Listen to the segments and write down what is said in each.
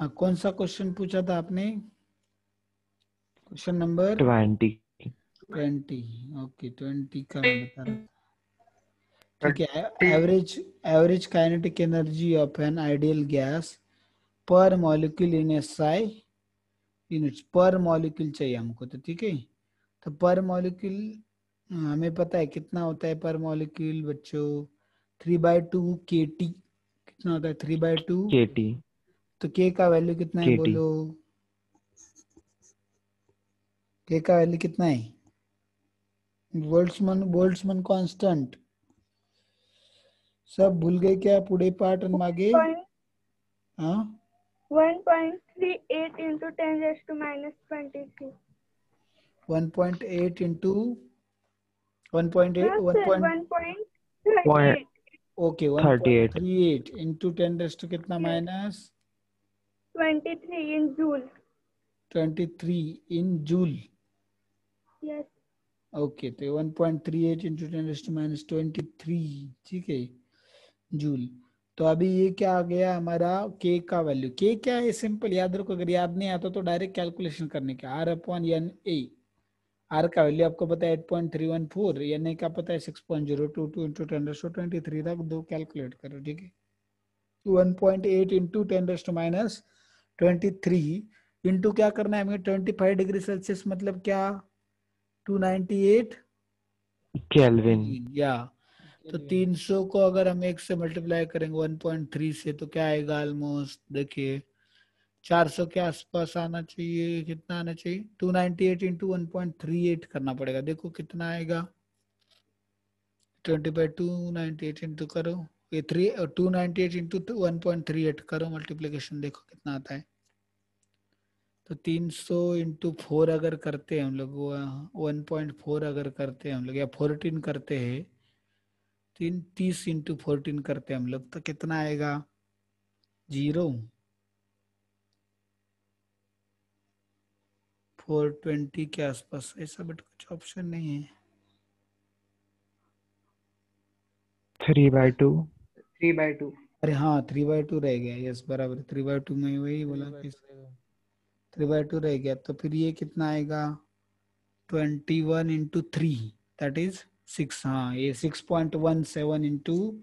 हाँ, कौन सा क्वेश्चन पूछा था आपने? Question number 20। 20। ओके, 20 का मैं बता रहा था। ठीक है। 20। Average kinetic energy of an ideal gas पर मॉलिक्यूल इन एसआई यूनिट्स। पर मॉलिक्यूल चाहिए हमको, तो ठीक है। तो पर मॉलिक्यूल हमें पता है कितना होता है पर मॉलिक्यूल बच्चों, 3/2 kT। कितना होता है 3/2? केटी। तो के का वैल्यू कितना है केटी। बोलो? के का वैल्यू कितना है? Boltzmann constant. सब भूल गए क्या पूरे पार्ट और मागे? हाँ 1.38 into 10 raised to minus 23. 1.8 into 1.8 1.38. Okay 38। 1.38 into 10 कितना Yes. Minus 23 in joule. 23 in joule. Yes. Okay, तो 1.38 इंटू 10 - 23, ठीक है, जूल। तो अभी ये क्या आ गया हमारा के का वैल्यू? के क्या है? सिंपल याद रखो, अगर याद नहीं आता तो डायरेक्ट कैलकुलेशन करने का, R/N/A। आर का वैल्यू आपको पता है 8.314, एन ए का पता है 6.022 इंटू 10⁻23 तक दो कैलकुलेट करो, ठीक है। 1.8 इंटू 10⁻23 इंटू क्या करना है हमें? 25 डिग्री सेल्सियस मतलब क्या? 298 केल्विन। या। तो 300 को अगर हम 1 से मल्टीप्लाई करेंगे 1.3 से तो क्या आएगा? ऑलमोस्ट देखिए 400 के आसपास आना चाहिए। कितना आना चाहिए? 298 इंटू 1.38 करना पड़ेगा। देखो कितना आएगा? 20/298 इंटू करो, ये 298 इंटू 1.38 करो मल्टीप्लीकेशन, देखो कितना आता है। तो 300 इंटू 4 अगर करते हैं हम लोग, 1.4 अगर करते हैं हम लोग, या 14 करते हैं, 30 इंटू 14 करते हैं हम लोग, तो कितना आएगा? 0। 420 के आसपास ऐसा, बट कुछ ऑप्शन नहीं है। 3/2। 3/2। अरे हाँ 3/2 रह गया, यस बराबर, 3/2 में वही बोला कि 3/2 रह गया। तो फिर ये कितना आएगा? 21 इंटू 3 दैट इज 6। हाँ, ये 6.17 इंटू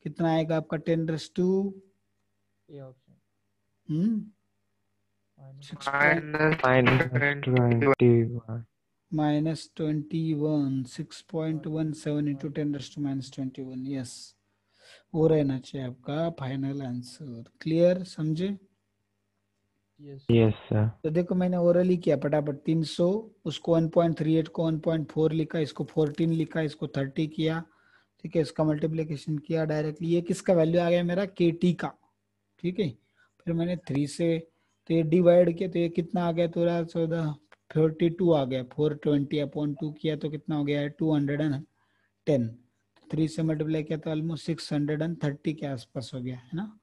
कितना आएगा आपका? 10⁻²। ये ऑप्शन -21। -21 into 10⁻21, yes. वो रहना चाहिए आपका फाइनल आंसर। क्लियर, समझे? Yes sir. तो देखो मैंने ओरली किया फटाफट। 300 उसको 1.38 को 1.4 लिखा, इसको 14 लिखा, इसको 30 किया, ठीक है, इसका मल्टीप्लिकेशन किया डायरेक्टली। ये किसका वैल्यू आ गया मेरा? के टी का, ठीक है। फिर मैंने 3 से तो ये डिवाइड किया, तो ये कितना आ गया? तो 42 आ गया। 420/2 किया तो कितना हो गया? 210। 3 से मल्टीप्लाई किया तो ऑलमोस्ट 630 के आसपास हो गया, है ना।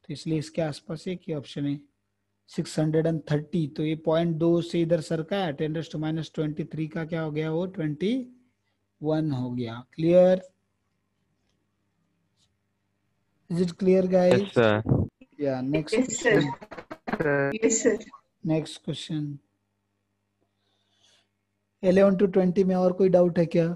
तो इसलिए इसके आसपास एक ही ऑप्शन है 630। तो ये 0.2 से इधर सरका है, 10⁻23 का क्या हो गया? वो 21 हो गया। Clear? Is it clear yes guys? Sir. Yeah next Yes, sir. Question. Yes, sir. Next question 11 to 20 में और कोई डाउट है क्या?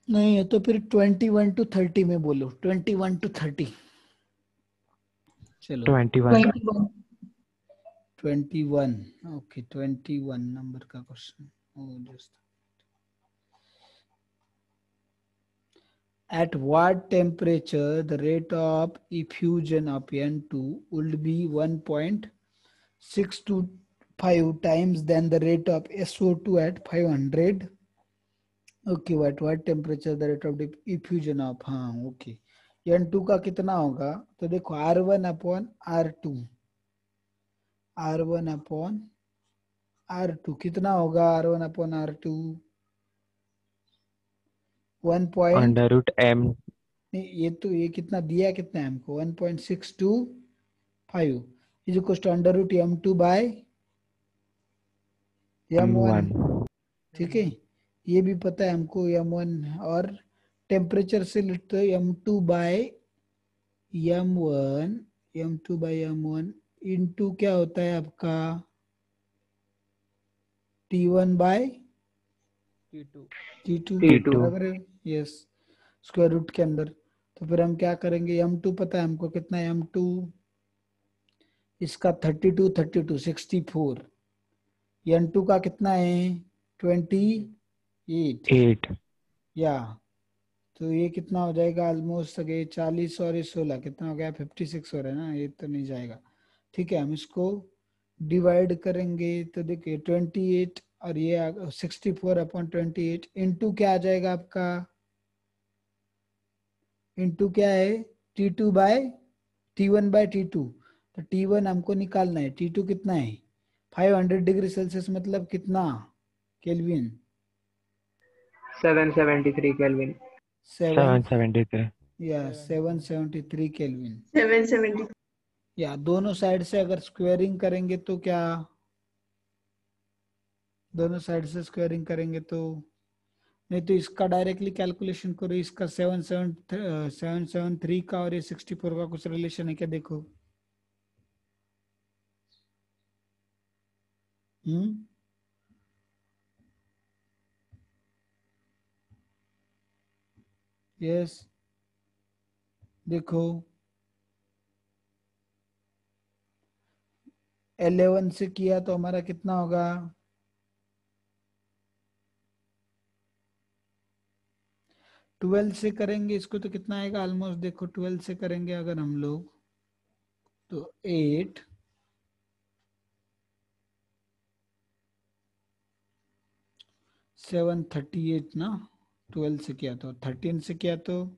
नहीं है तो फिर 21 to 30 में बोलो। 21 to 30 चलो। 21। 21. 21 ओके, 21 नंबर का question. At what temperature the rate of effusion of N2 would be 1.625 times than the rate of SO2 at 500? Okay, at what temperature the rate of effusion of, हाँ okay, N2 का कितना होगा? तो देखो R1/R2, R1/R2 कितना होगा? R1/R2 1 point, √m। नहीं ये तो ये कितना दिया, कितना है हमको? 1.625 इज इक्वल टू √m2/m1, 1। ठीक है। ये भी पता है हमको m1, और टेम्परेचर से लिखते हैं m2/m1 m1 m2 by m1 into क्या होता है आपका t1 bye T2. t2 T2. बराबर है। यस, स्क्वायर रूट के अंदर। तो फिर हम क्या करेंगे, m2 पता है हमको कितना है, m2 इसका 32 32 64, n2 का कितना है 28 8. या, तो ये कितना हो जाएगा ऑलमोस्ट अगे 40 और ये 16 कितना हो गया 56 हो रहा है ना, ये तो नहीं जाएगा। ठीक है, हम इसको डिवाइड करेंगे तो देखिए 28 और ये 64/28 इंटू क्या आ जाएगा आपका, इंटू क्या है T2 bye T1 bye T2। तो T1 हमको निकालना है, T2 कितना है 500 डिग्री सेल्सियस मतलब कितना केल्विन 773 Kelvin. 773. या 773 केल्विन। 770. या दोनों साइड से अगर स्क्वेयरिंग करेंगे तो क्या, दोनों साइड से स्क्वेयरिंग करेंगे तो, नहीं तो इसका डायरेक्टली कैलकुलेशन करो, इसका 773 का और ये 64 का कुछ रिलेशन है क्या देखो। यस देखो 11 से किया तो हमारा कितना होगा, 12 से करेंगे इसको तो कितना आएगा ऑलमोस्ट, देखो 12 से करेंगे अगर हम लोग तो 8 738 ना, 12 से किया तो 13 से किया तो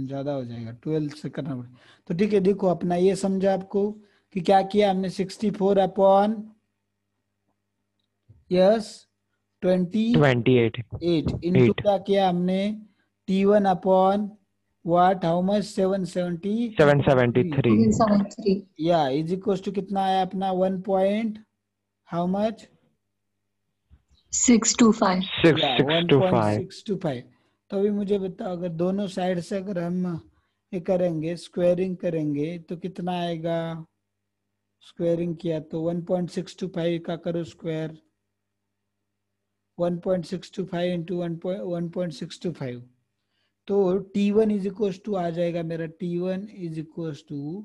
ज्यादा हो जाएगा, 12 से करना पड़ेगा। तो ठीक है, देखो अपना ये समझा आपको कि क्या किया हमने 64 अपॉन यस 28 28. इंटू 8. क्या किया हमने T1 upon what how much 773 773. 773. या इज इक्वल टू कितना आया अपना 1 पॉइंट हाउ मच 625. या 625. 1.625। तो अभी मुझे बताओ अगर दोनों साइड से अगर हम ये करेंगे स्क्वेयरिंग करेंगे तो कितना आएगा, स्क्वेयरिंग किया तो 1.625 का करो स्क्वायर, 1.625 इंटू 1.625 तो T1 इज इक्वल टू आ जाएगा मेरा, T1 is equal to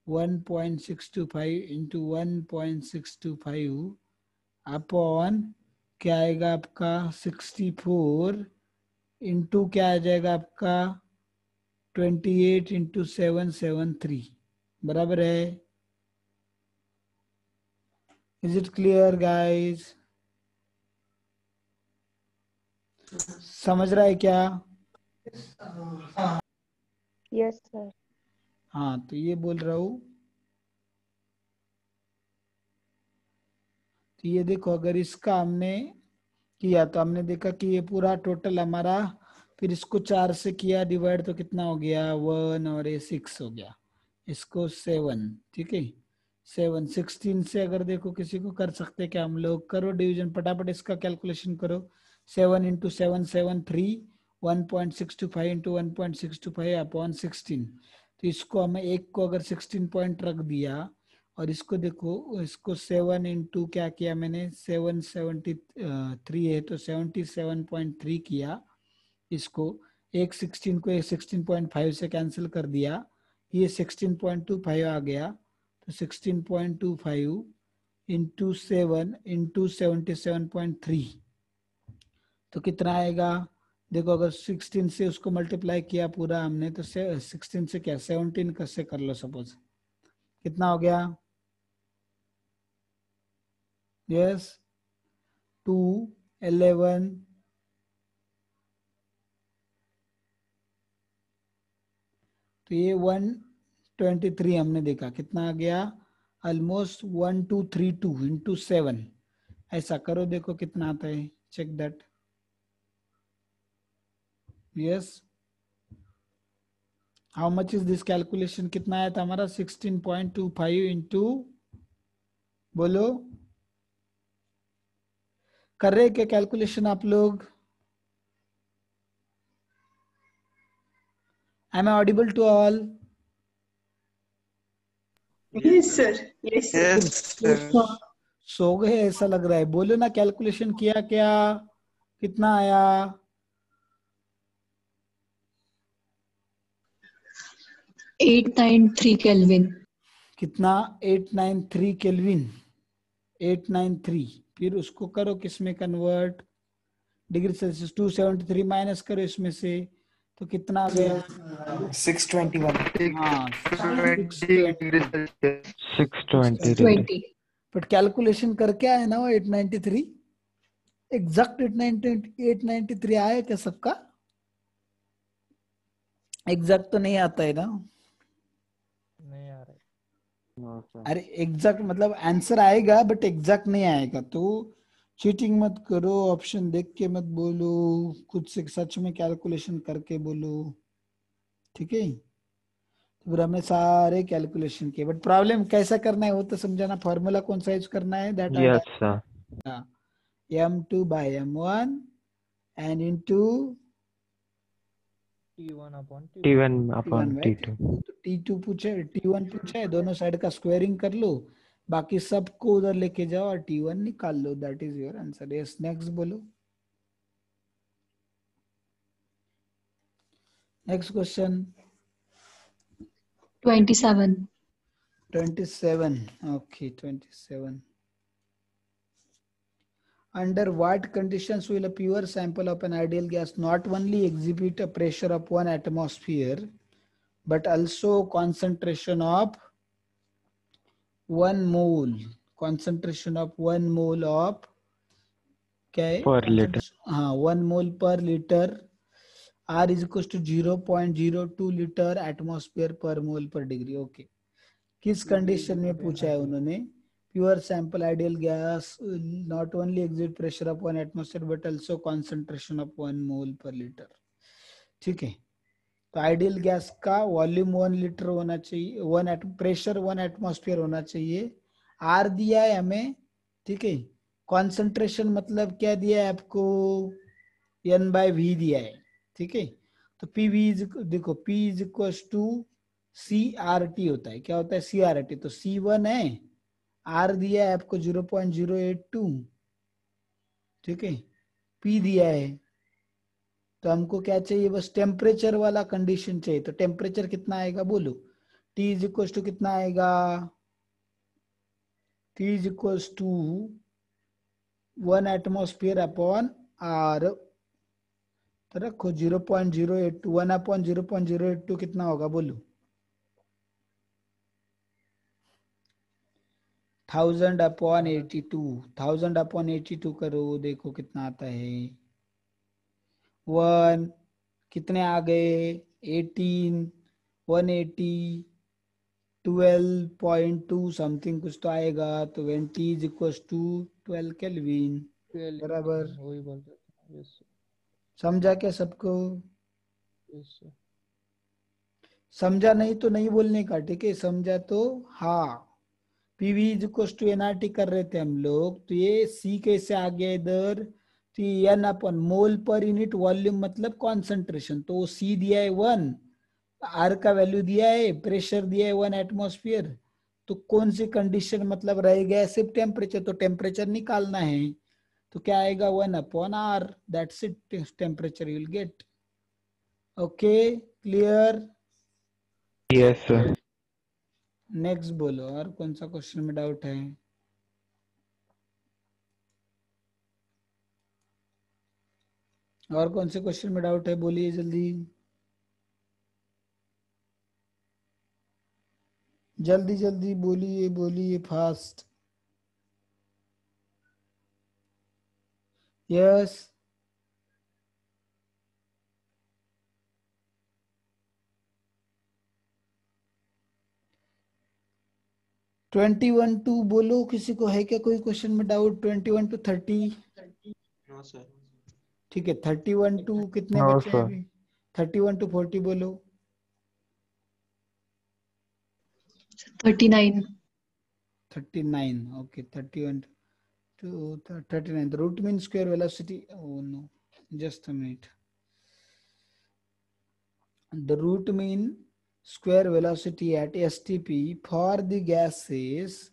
1.625 into 1.625 upon क्या आएगा आपका 64 इंटू क्या आ जाएगा आपका 28 इंटू 773 बराबर है। इज इट क्लियर गाइस, समझ रहा है क्या। Yes sir. हाँ तो ये बोल रहा हूँ, तो ये देखो अगर इसका हमने किया तो हमने देखा कि ये पूरा टोटल हमारा, फिर इसको 4 से किया डिवाइड तो कितना हो गया 1 और ये 6 हो गया, इसको 7, ठीक है 7 16 से अगर देखो किसी को कर सकते क्या हम लोग, करो डिवीजन फटाफट इसका कैलकुलेशन करो, 7 इंटू 773 1.625 इंटू 1.625 अपॉन 16। तो इसको हमें एक को अगर 16 पॉइंट रख दिया और इसको देखो, इसको 7 इंटू क्या किया मैंने 773 है तो 77.3 किया, इसको एक 16 को एक 16.5 से कैंसिल कर दिया, ये 16.25 आ गया, तो 16.25 इंटू 7 इंटू 77.3 तो कितना आएगा, देखो अगर 16 से उसको मल्टीप्लाई किया पूरा हमने तो 16 से क्या 17 से कर लो सपोज, कितना हो गया यस 2 11 तो ये 123 हमने देखा कितना आ गया ऑलमोस्ट 1232 इंटू 7, ऐसा करो देखो कितना आता है, check that yes, how much is this calculation, कितना आया था हमारा 16.25 इंटू, बोलो कर रहे क्या कैलकुलेशन आप लोग? Am I audible to all? Yes, sir. Yes, sir. Yes, sir. सो गए ऐसा लग रहा है, बोलो ना कैलकुलेशन किया क्या, कितना आया? 893 केल्विन। कितना? 893 केल्विन, 893, फिर उसको करो किसमें कन्वर्ट, डिग्री सेल्सियस, 273 माइनस करो इसमें से, तो कितना आ गया? 621. हाँ 620 20। बट कैलकुलेशन करके आए ना वो 893, एग्जैक्ट 893 आया क्या सबका? एग्जैक्ट तो नहीं आता है ना? नहीं आ रहा है। No, sir. अरे एग्जैक्ट मतलब आंसर आएगा बट एग्जैक्ट नहीं आएगा, तो चीटिंग मत करो, ऑप्शन देख के मत बोलो, खुद से सच में कैलकुलेशन करके बोलो, ठीक है? तो फिर हमने सारे कैलकुलेशन किए, बट प्रॉब्लम कैसा करना है वो तो समझाना, फॉर्मूला कौन सा यूज करना है, that Yes, sir. m2 by m1 and into T1 upon T2. T1 upon T1, right? T2. तो T2 पूछे, T1 पूछे, दोनों साइड का स्क्वायरिंग कर लो, बाकी सबको उधर लेके जाओ और T1 निकाल लो, that is your answer. Yes, next बोलो, next question. 27। 27, okay, 27. Under what conditions will a pure sample of an ideal gas not only exhibit a pressure of 1 atmosphere but also concentration of 1 mole, concentration of 1 mole of क्या है? Per liter. हाँ 1 mole per liter, R is equals to 0.02 liter atmosphere per mole per degree, okay. किस condition में पूछा है उन्होंने? Pure sample ideal gas not only exit pressure of 1 atmosphere but also concentration of 1 मोल पर litre, ठीक है? तो आइडियल गैस का वॉल्यूम 1 लीटर होना चाहिए, प्रेशर 1 एटमॉस्फेयर होना चाहिए, आर दिया है हमें, ठीक है? कॉन्सेंट्रेशन मतलब क्या दिया है आपको? N/V दिया है, ठीक है? तो PV देखो, P is equal to CRT होता है, क्या होता है? CRT, तो C1 है, R दिया है आपको 0.082, ठीक है? P दिया है, तो हमको क्या चाहिए? बस टेम्परेचर वाला कंडीशन चाहिए, तो टेम्परेचर कितना आएगा बोलो? T इज इक्वल टू कितना आएगा? T is equal to 1 atmosphere upon R, तो रखो 0.082, 1 अपॉन 0.082 कितना होगा बोलो? 1000 अपॉन 82, 1000 अपॉन 82 करो, देखो कितना आता है? 1 कितने आ गए? 18, 180, 12.2 समथिंग कुछ तो आएगा, तो when T is equals to 12 kelvin, बराबर? वही बोल रहे थे। यस समझा क्या सबको? Yes sir. समझा नहीं तो नहीं बोलने का, ठीक है? समझा तो हाँ। PV is equal to NRT कर रहे थे हम लोग, तो ये सी कैसे आ गया इधर? तो ये एन अपन मोल पर यूनिट वॉल्यूम मतलब कॉन्सेंट्रेशन, तो सी दिया है 1, आर का वैल्यू दिया है, प्रेशर दिया है 1 एटमॉस्फेयर, तो कौन सी कंडीशन मतलब रह गया? सिर्फ टेम्परेचर, तो टेम्परेचर निकालना है, तो क्या आएगा? 1 upon R, that's it, temperature you will get. Okay, clear? Yes, sir. Next बोलो, और कौन सा क्वेश्चन में डाउट है? और कौन से क्वेश्चन में डाउट है, बोलिए जल्दी जल्दी जल्दी, बोलिए बोलिए fast. Yes, twenty one two बोलो, किसी को है क्या कोई क्वेश्चन में डाउट? 21 to 30, No, sir. ठीक है? 31 to कितने No, बचे हैं sir. अभी? 31 to 40 बोलो। 39. 39, okay, 31 to 39. The root mean square velocity, oh no, just a minute. The root mean square velocity at STP for the gases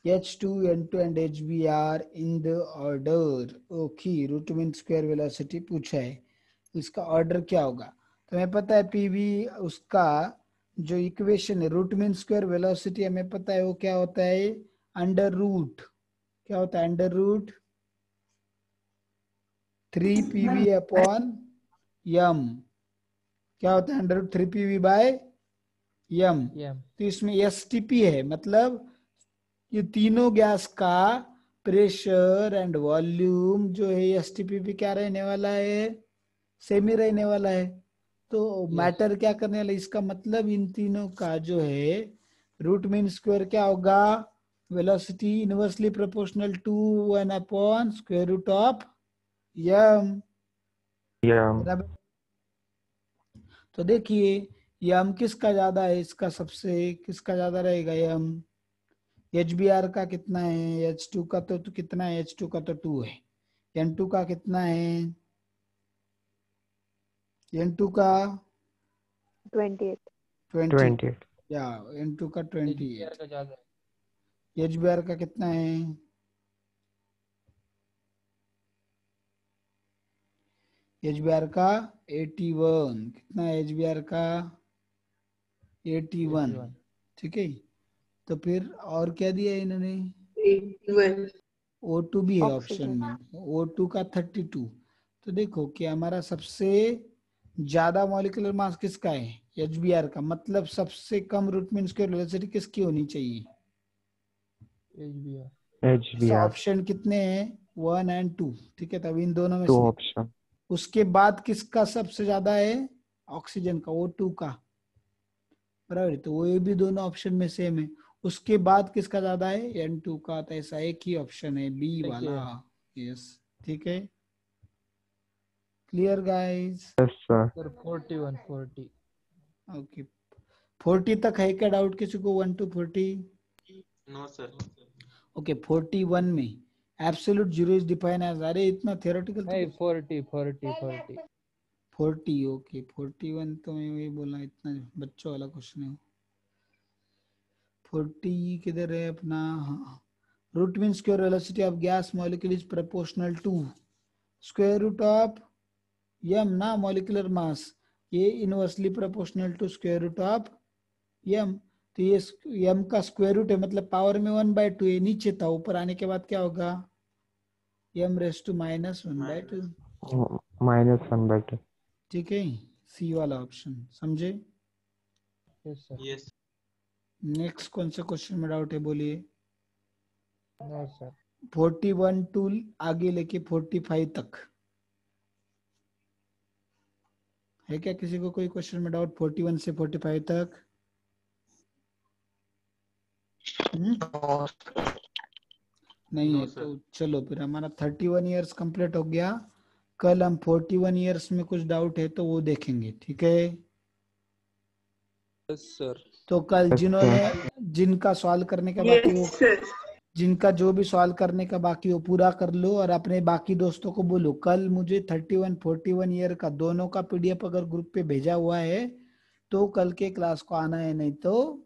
H2, N2 and HBr in the order. Okay, root mean square velocity पूछा है, इसका order क्या होगा? तो हमें पता है PV उसका जो इक्वेशन है रूट मीन स्क्वायर वेलोसिटी हमें पता है वो क्या होता है, अंडर रूट, क्या होता है, अंडर रूट 3 पीवी अपॉन यम, क्या होता है, अंडर रूट 3 पीवी बाय यम। तो इसमें एसटीपी है, मतलब ये तीनों गैस का प्रेशर एंड वॉल्यूम जो है एसटीपी पे क्या रहने वाला है, सेम ही रहने वाला है। तो मैटर क्या करने वाला, इसका मतलब इन तीनों का जो है रूट मीन स्क्वायर क्या होगा, velocity inversely proportional to 1 upon square root of M. तो देखिए यम किसका ज्यादा है, इसका सबसे किसका ज्यादा रहेगा, यम। HBr का कितना है, H2 का तो कितना है, H2 का तो 2 है। N2 का कितना है, N2 का 28. या N2 का 28। का ज्यादा HBr का कितना है, HBr का 81, कितना है HBr का 81, ठीक है। तो फिर और क्या दिया इन्होंने, 81. O2 भी है ऑप्शन Oxygen. में, O2 का 32। तो देखो कि हमारा सबसे ज्यादा मॉलिक्यूलर मास किसका है, HBr का, मतलब सबसे कम रूट मीन स्क्वायर वेलोसिटी किसकी होनी चाहिए, HBr। ऑप्शन कितने हैं, 1 and 2, ठीक है। तब इन दोनों में 2 से ऑप्शन। उसके बाद किसका सबसे ज्यादा है, ऑक्सीजन का, O2 का, बराबर। तो वो ये भी दोनों ऑप्शन में सेम है। उसके बाद किसका ज्यादा है, N2 का। तो ऐसा एक ही ऑप्शन है बी वाला, यस, ठीक है। Clear guys? Yes sir. Sir 41 40। Okay, 40 तक है क्या डाउट किसी को, 1 to 40? No sir. ओके, 41 में absolute zero is define as, अरे इतना थियोरेटिकल नहीं, तो 40। 40, ओके 41 तो मैं वही बोला, इतना बच्चों वाला क्वेश्चन है। 40 किधर है अपना, हाँ, root mean square velocity of gas molecule is proportional to square root of M ना, मॉलिक्यूलर मास, ये inversely proportional to square root of M. तो ये यम का स्क्वायर रूट है, मतलब पावर में 1/2, ये नीचे था, ऊपर आने के बाद क्या होगा, यम रेस टू -1/2, -1/2। ठीक है। सी वाला ऑप्शन समझे? Yes sir. यस। नेक्स्ट कौन से क्वेश्चन में डाउट है बोलिए। No sir. 41 टू आगे लेके 45 तक है क्या किसी को कोई क्वेश्चन में डाउट, 41 से 45 तक? नहीं है तो चलो फिर हमारा 31 इयर्स कंप्लीट हो गया। कल हम 41 इयर्स में कुछ डाउट है तो वो देखेंगे, ठीक है। Yes sir. तो कल जिनका सॉल्व करने का बाकी वो, Yes, sir. जिनका जो भी सॉल्व करने का बाकी वो पूरा कर लो, और अपने बाकी दोस्तों को बोलो कल मुझे 31 41 ईयर का दोनों का PDF अगर ग्रुप पे भेजा हुआ है तो कल के क्लास को आना है, नहीं तो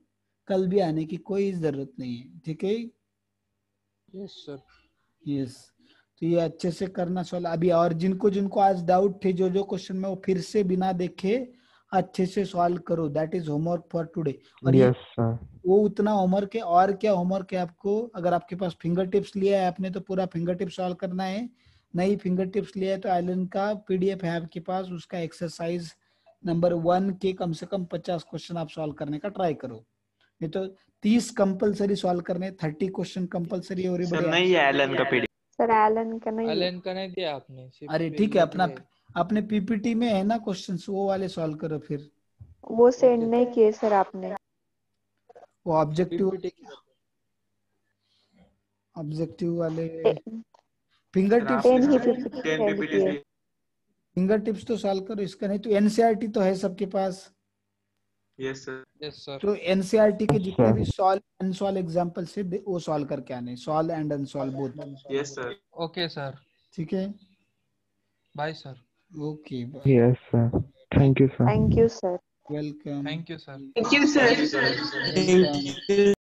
कल भी आने की कोई जरूरत नहीं है, ठीक है। Yes sir. यस, तो ये अच्छे से करना सॉल्व अभी। और जिनको जिनको आज डाउट थे जो जो क्वेश्चन में, वो फिर से बिना देखे अच्छे से सॉल्व करो, that is homework for today. और ये यस सर। वो उतना होमवर्क है, और क्या होमवर्क है आपको, अगर आपके पास फिंगर टिप्स लिया है आपने तो पूरा फिंगर टिप्स सॉल्व करना है, नहीं फिंगर टिप्स लिया है तो आइलैंड का PDF है आपके पास, उसका एक्सरसाइज नंबर 1 के कम से कम 50 क्वेश्चन आप सॉल्व करने का ट्राई करो, नहीं तो 30 कंपलसरी सॉल्व करने, 30 क्वेश्चन कंपलसरी। सर एवरीबॉडी नहीं है एलन का PDF। सर एलन का नहीं है। एलन का नहीं दिया आपने, सिर्फ अरे ठीक है, अपना अपने PPT में है ना क्वेश्चंस, वो वाले सॉल्व करो फिर। वो सेंड नहीं किए सर आपने। वो ऑब्जेक्टिव वाले finger tips 10 ही10 PPT send PPT किए। फिंगर टिप्स तो सॉल्व करो इसका, नहीं तो एनसीईआरटी तो है सबके पास। Yes, sir. Yes sir. तो एनसीईआरटी के जितने Sir. भी सॉल्व अनसॉल्व एग्जांपल से वो सॉल्व करके आने, solve and unsolve both. Yes, sir. Okay sir. ठीक है, bye sir. Okay, Yes, sir. Thank you, sir. Thank you sir. Welcome. Thank you sir. Thank you, sir. Welcome.